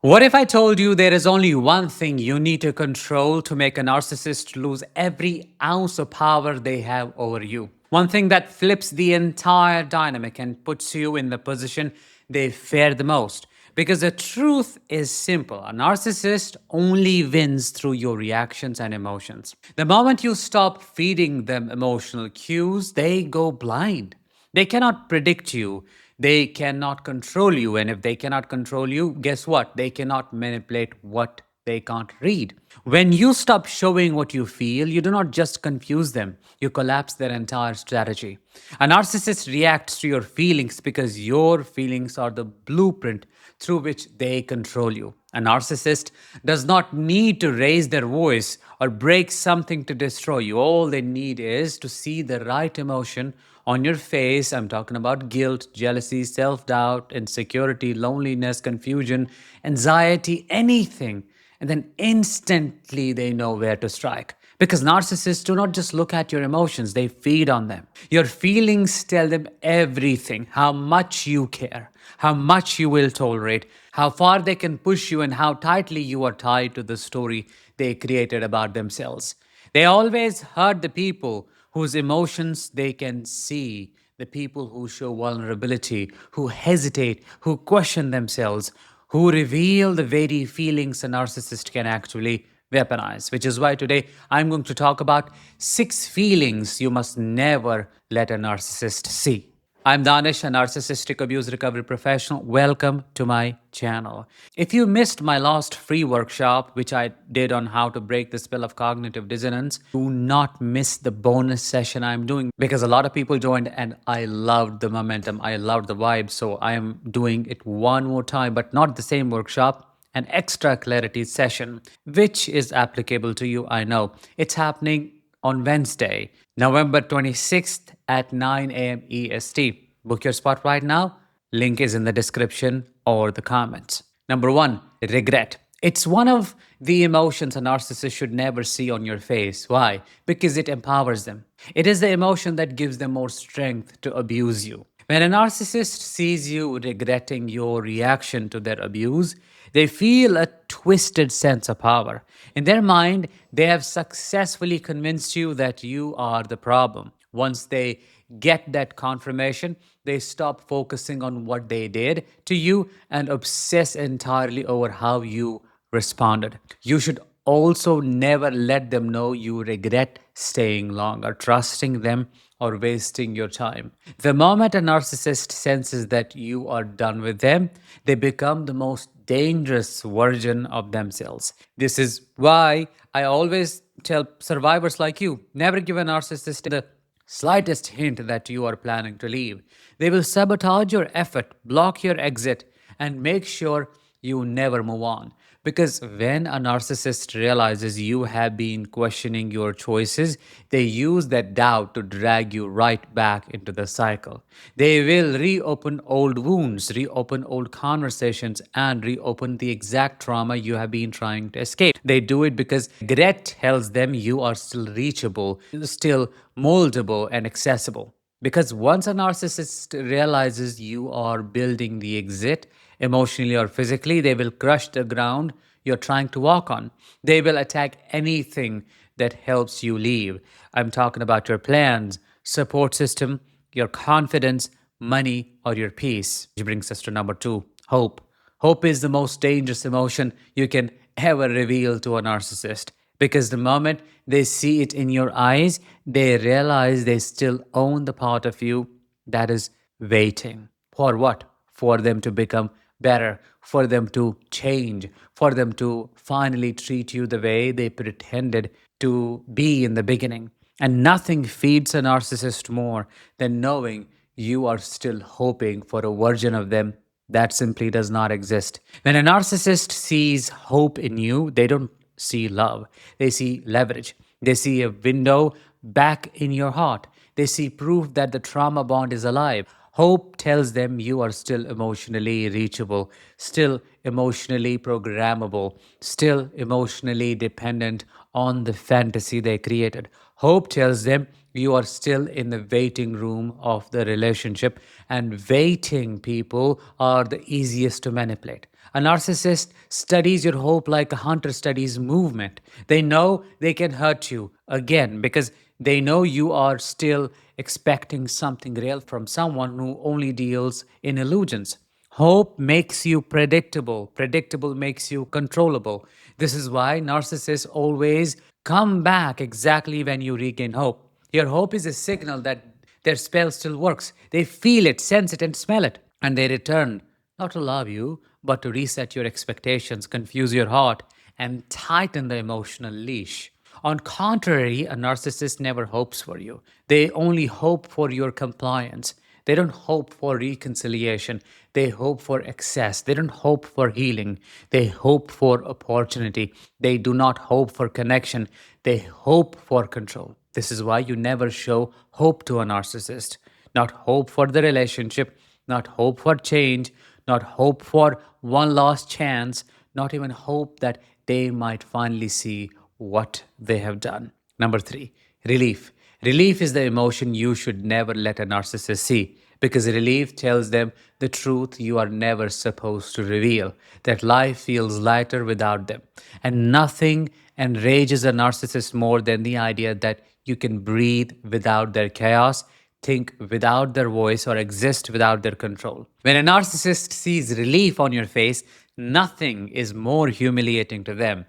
What if I told you there is only one thing you need to control to make a narcissist lose every ounce of power they have over you? One thing that flips the entire dynamic and puts you in the position they fear the most. Because the truth is simple a narcissist only wins through your reactions and emotions. The moment you stop feeding them emotional cues, they go blind. They cannot predict you. They cannot control you. And if they cannot control you, guess what? They cannot manipulate what they can't read. When you stop showing what you feel, you do not just confuse them, you collapse their entire strategy. A narcissist reacts to your feelings because your feelings are the blueprint through which they control you. A narcissist does not need to raise their voice or break something to destroy you. All they need is to see the right emotion on your face. I'm talking about guilt, jealousy, self doubt, insecurity, loneliness, confusion, anxiety, anything. And then instantly they know where to strike. Because narcissists do not just look at your emotions, they feed on them. Your feelings tell them everything how much you care, how much you will tolerate, how far they can push you, and how tightly you are tied to the story they created about themselves. They always hurt the people whose emotions they can see, the people who show vulnerability, who hesitate, who question themselves, who reveal the very feelings a narcissist can actually weaponize. Which is why today I'm going to talk about 6 feelings you must never let a narcissist see. I'm Danish, a narcissistic abuse recovery professional. Welcome to my channel. If you missed my last free workshop, which I did on how to break the spell of cognitive dissonance, do not miss the bonus session I'm doing because a lot of people joined and I loved the momentum. I loved the vibe. So I am doing it one more time, but not the same workshop, an extra clarity session, which is applicable to you, I know. It's happening on Wednesday, November 26th at 9 a.m. EST. Book your spot right now. Link is in the description or the comments. Number one, regret. It's one of the emotions a narcissist should never see on your face. Why? Because it empowers them. It is the emotion that gives them more strength to abuse you. When a narcissist sees you regretting your reaction to their abuse, they feel a twisted sense of power. In their mind, they have successfully convinced you that you are the problem. Once they get that confirmation, they stop focusing on what they did to you and obsess entirely over how you responded. You should also never let them know you regret staying longer, trusting them, or wasting your time. The moment a narcissist senses that you are done with them, they become the most dangerous version of themselves. This is why I always tell survivors like you never give a narcissist the slightest hint that you are planning to leave. They will sabotage your effort, block your exit, and make sure you never move on. Because when a narcissist realizes you have been questioning your choices, they use that doubt to drag you right back into the cycle. They will reopen old wounds, reopen old conversations, and reopen the exact trauma you have been trying to escape. They do it because regret tells them you are still reachable, still moldable, and accessible. Because once a narcissist realizes you are building the exit, emotionally or physically, they will crush the ground you're trying to walk on. They will attack anything that helps you leave. I'm talking about your plans, support system, your confidence, money, or your peace. Which brings us to number two, hope. Hope is the most dangerous emotion you can ever reveal to a narcissist because the moment they see it in your eyes, they realize they still own the part of you that is waiting. For what? For them to become better, for them to change, for them to finally treat you the way they pretended to be in the beginning. And nothing feeds a narcissist more than knowing you are still hoping for a version of them that simply does not exist. When a narcissist sees hope in you, they don't see love. They see leverage. They see a window back in your heart. They see proof that the trauma bond is alive. Hope tells them you are still emotionally reachable, still emotionally programmable, still emotionally dependent on the fantasy they created. Hope tells them you are still in the waiting room of the relationship, and waiting people are the easiest to manipulate. A narcissist studies your hope like a hunter studies movement. They know they can hurt you again because they know you are still expecting something real from someone who only deals in illusions. Hope makes you predictable. Predictable makes you controllable. This is why narcissists always come back exactly when you regain hope. Your hope is a signal that their spell still works. They feel it, sense it, and smell it. And they return, not to love you, but to reset your expectations, confuse your heart, and tighten the emotional leash. On contrary, a narcissist never hopes for you. They only hope for your compliance. They don't hope for reconciliation. They hope for access. They don't hope for healing. They hope for opportunity. They do not hope for connection. They hope for control. This is why you never show hope to a narcissist. Not hope for the relationship, not hope for change, not hope for one last chance, not even hope that they might finally see what they have done. Number three, relief. Relief is the emotion you should never let a narcissist see because relief tells them the truth you are never supposed to reveal, that life feels lighter without them. And nothing enrages a narcissist more than the idea that you can breathe without their chaos, think without their voice, or exist without their control. When a narcissist sees relief on your face, nothing is more humiliating to them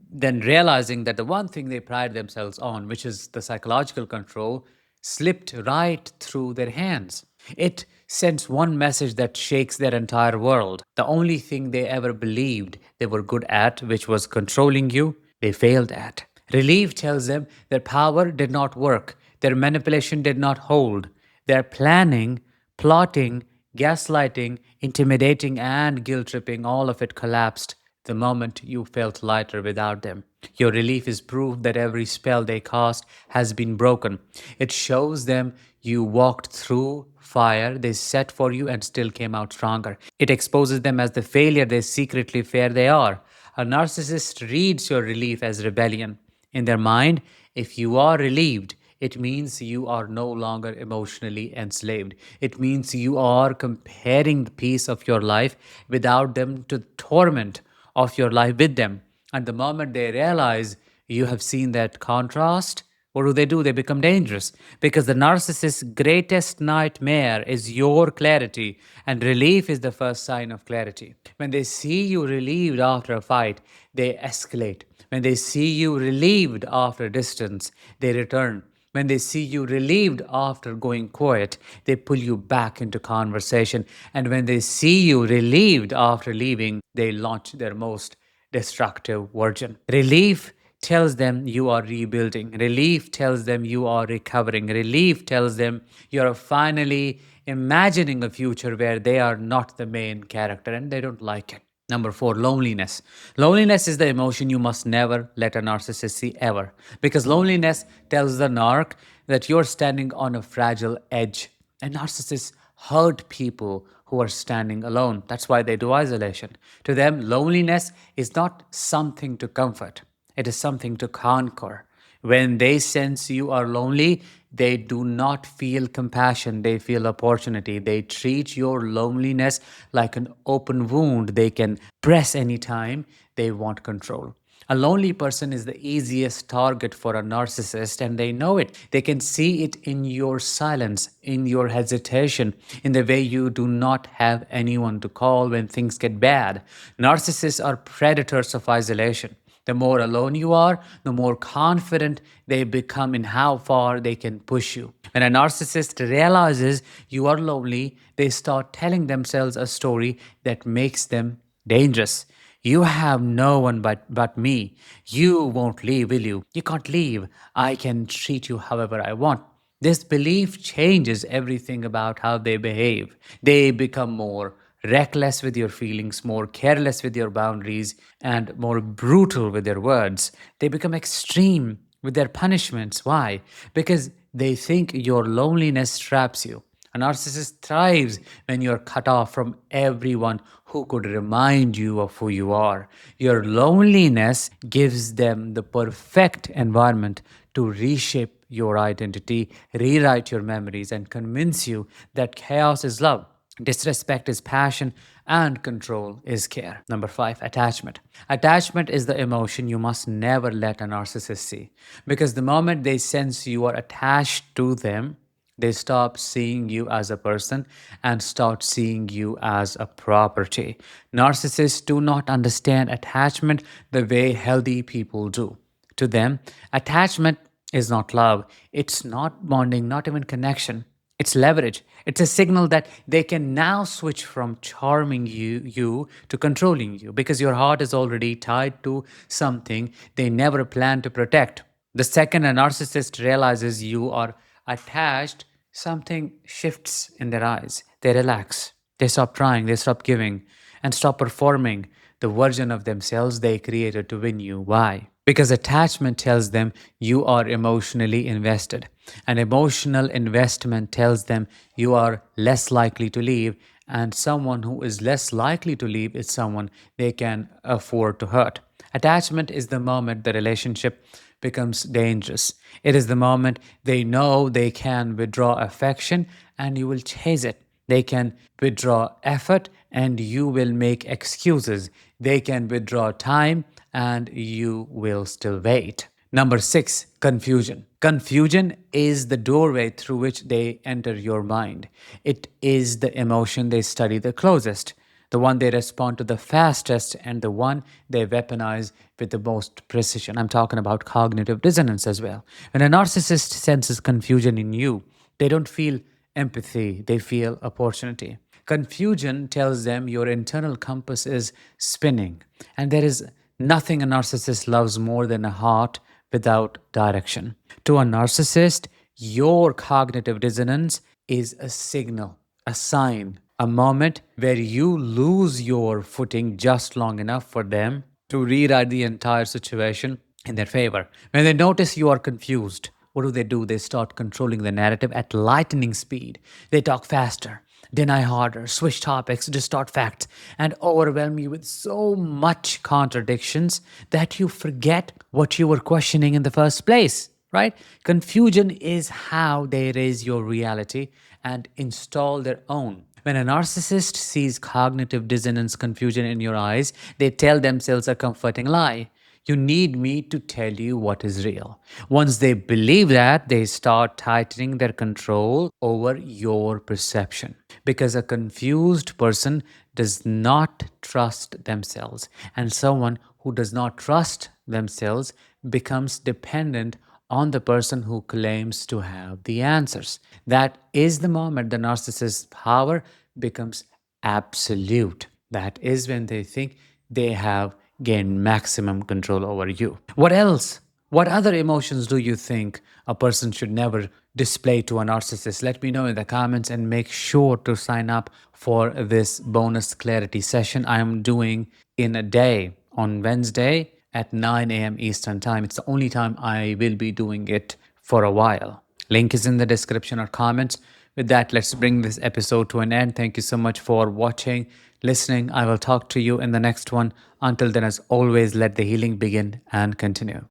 than realizing that the one thing they pride themselves on, which is the psychological control, slipped right through their hands. It sends one message that shakes their entire world. The only thing they ever believed they were good at, which was controlling you, they failed at. Relief tells them their power did not work, their manipulation did not hold, their planning, plotting, gaslighting, intimidating, and guilt tripping, all of it collapsed the moment you felt lighter without them. Your relief is proof that every spell they cast has been broken. It shows them you walked through fire they set for you and still came out stronger. It exposes them as the failure they secretly fear they are. A narcissist reads your relief as rebellion. In their mind, if you are relieved, it means you are no longer emotionally enslaved. It means you are comparing the piece of your life without them to the torment of your life with them. And the moment they realize you have seen that contrast, what do? They become dangerous because the narcissist's greatest nightmare is your clarity, and relief is the first sign of clarity. When they see you relieved after a fight, they escalate. When they see you relieved after distance, they return. When they see you relieved after going quiet, they pull you back into conversation. And when they see you relieved after leaving, they launch their most destructive version. Relief tells them you are rebuilding. Relief tells them you are recovering. Relief tells them you're finally imagining a future where they are not the main character and they don't like it. Number four, loneliness. Loneliness is the emotion you must never let a narcissist see ever. Because loneliness tells the narc that you're standing on a fragile edge. And narcissists hurt people who are standing alone. That's why they do isolation. To them, loneliness is not something to comfort, it is something to conquer. When they sense you are lonely, they do not feel compassion, they feel opportunity. They treat your loneliness like an open wound they can press anytime they want control. A lonely person is the easiest target for a narcissist, and they know it. They can see it in your silence, in your hesitation, in the way you do not have anyone to call when things get bad. Narcissists are predators of isolation. The more alone you are, the more confident they become in how far they can push you. When a narcissist realizes you are lonely, they start telling themselves a story that makes them dangerous. You have no one but me. You won't leave, will you? You can't leave. I can treat you however I want. This belief changes everything about how they behave. They become more reckless with your feelings, more careless with your boundaries, and more brutal with their words. They become extreme with their punishments. Why? Because they think your loneliness traps you. A narcissist thrives when you're cut off from everyone who could remind you of who you are. Your loneliness gives them the perfect environment to reshape your identity, rewrite your memories, and convince you that chaos is love, disrespect is passion, and control is care. Number five, attachment. Attachment is the emotion you must never let a narcissist see, because the moment they sense you are attached to them, they stop seeing you as a person and start seeing you as a property. Narcissists do not understand attachment the way healthy people do. To them, attachment is not love, it's not bonding, not even connection. It's leverage. It's a signal that they can now switch from charming you to controlling you, because your heart is already tied to something they never planned to protect. The second a narcissist realizes you are attached, something shifts in their eyes. They relax. They stop trying, they stop giving, and stop performing the version of themselves they created to win you. Why? Because attachment tells them you are emotionally invested. An emotional investment tells them you are less likely to leave, and someone who is less likely to leave is someone they can afford to hurt. Attachment is the moment the relationship becomes dangerous. It is the moment they know they can withdraw affection and you will chase it. They can withdraw effort and you will make excuses. They can withdraw time and you will still wait. Number six, confusion. Confusion is the doorway through which they enter your mind. It is the emotion they study the closest, the one they respond to the fastest, and the one they weaponize with the most precision. I'm talking about cognitive dissonance as well. When a narcissist senses confusion in you, they don't feel empathy, they feel opportunity. Confusion tells them your internal compass is spinning, and there is nothing a narcissist loves more than a heart without direction. To a narcissist, your cognitive dissonance is a signal, a sign, a moment where you lose your footing just long enough for them to rewrite the entire situation in their favor. When they notice you are confused, what do? They start controlling the narrative at lightning speed. They talk faster, deny harder, switch topics, distort facts, and overwhelm you with so much contradictions that you forget what you were questioning in the first place, right? Confusion is how they raise your reality and install their own. When a narcissist sees cognitive dissonance, confusion in your eyes, they tell themselves a comforting lie. You need me to tell you what is real. Once they believe that, they start tightening their control over your perception. Because a confused person does not trust themselves, and someone who does not trust themselves becomes dependent on the person who claims to have the answers. That is the moment the narcissist's power becomes absolute. That is when they think they have gained maximum control over you. What else? What other emotions do you think a person should never display to a narcissist? Let me know in the comments and make sure to sign up for this bonus clarity session I am doing in a day on Wednesday at 9 a.m. Eastern Time. It's the only time I will be doing it for a while. Link is in the description or comments. With that, let's bring this episode to an end. Thank you so much for watching, listening. I will talk to you in the next one. Until then, as always, let the healing begin and continue.